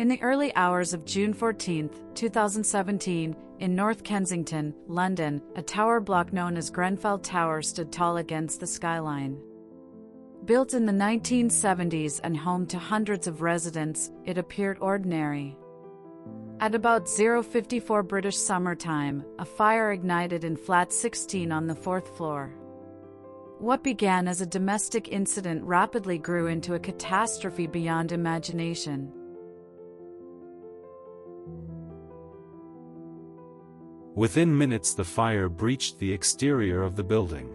In the early hours of June 14, 2017, in North Kensington, London, a tower block known as Grenfell Tower stood tall against the skyline. Built in the 1970s and home to hundreds of residents, it appeared ordinary. At about 0:54 British Summer Time, a fire ignited in flat 16 on the fourth floor. What began as a domestic incident rapidly grew into a catastrophe beyond imagination. Within minutes, the fire breached the exterior of the building.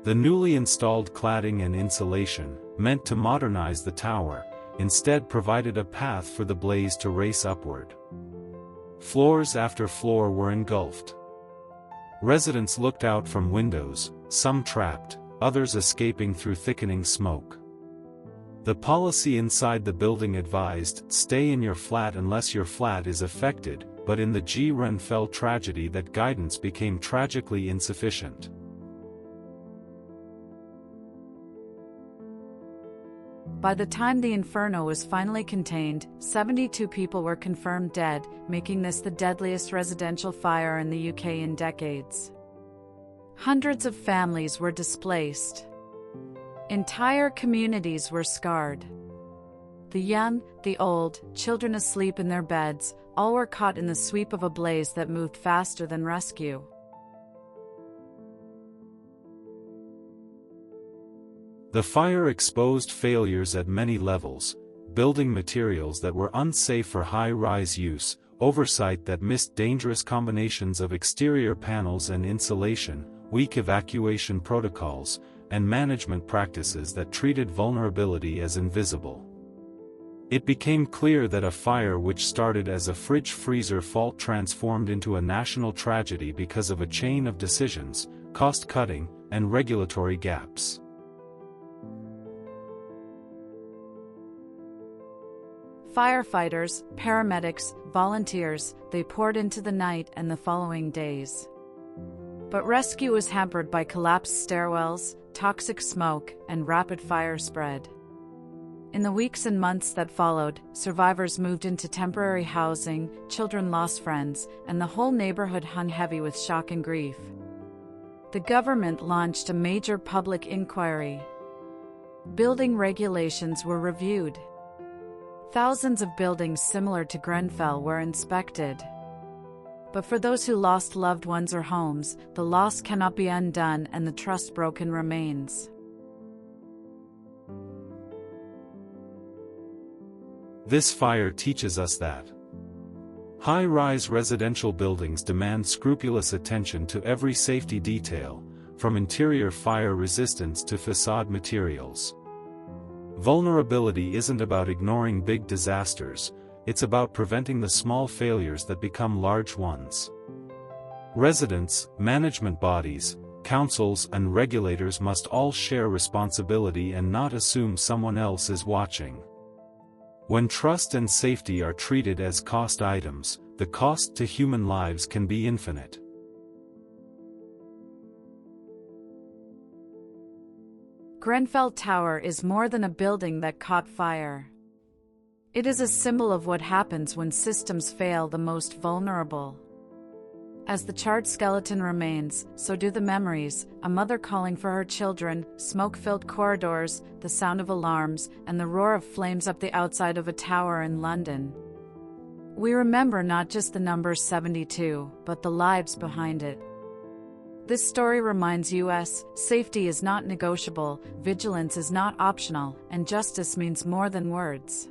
The newly installed cladding and insulation, meant to modernize the tower, instead provided a path for the blaze to race upward. Floors after floor were engulfed. Residents looked out from windows, some trapped, others escaping through thickening smoke. The policy inside the building advised, "Stay in your flat unless your flat is affected," but in the Grenfell tragedy that guidance became tragically insufficient. By the time the inferno was finally contained, 72 people were confirmed dead, making this the deadliest residential fire in the UK in decades. Hundreds of families were displaced. Entire communities were scarred. The young, the old, children asleep in their beds, all were caught in the sweep of a blaze that moved faster than rescue. The fire exposed failures at many levels: building materials that were unsafe for high-rise use, oversight that missed dangerous combinations of exterior panels and insulation, weak evacuation protocols, and management practices that treated vulnerability as invisible. It became clear that a fire which started as a fridge-freezer fault transformed into a national tragedy because of a chain of decisions, cost-cutting, and regulatory gaps. Firefighters, paramedics, volunteers, they poured into the night and the following days. But rescue was hampered by collapsed stairwells, toxic smoke, and rapid fire spread. In the weeks and months that followed, survivors moved into temporary housing, children lost friends, and the whole neighborhood hung heavy with shock and grief. The government launched a major public inquiry. Building regulations were reviewed. Thousands of buildings similar to Grenfell were inspected. But for those who lost loved ones or homes, the loss cannot be undone and the trust broken remains. This fire teaches us that high-rise residential buildings demand scrupulous attention to every safety detail, from interior fire resistance to facade materials. Vulnerability isn't about ignoring big disasters, it's about preventing the small failures that become large ones. Residents, management bodies, councils, and regulators must all share responsibility and not assume someone else is watching. When trust and safety are treated as cost items, the cost to human lives can be infinite. Grenfell Tower is more than a building that caught fire. It is a symbol of what happens when systems fail the most vulnerable. As the charred skeleton remains, so do the memories: a mother calling for her children, smoke-filled corridors, the sound of alarms, and the roar of flames up the outside of a tower in London. We remember not just the number 72, but the lives behind it. This story reminds us, safety is not negotiable, vigilance is not optional, and justice means more than words.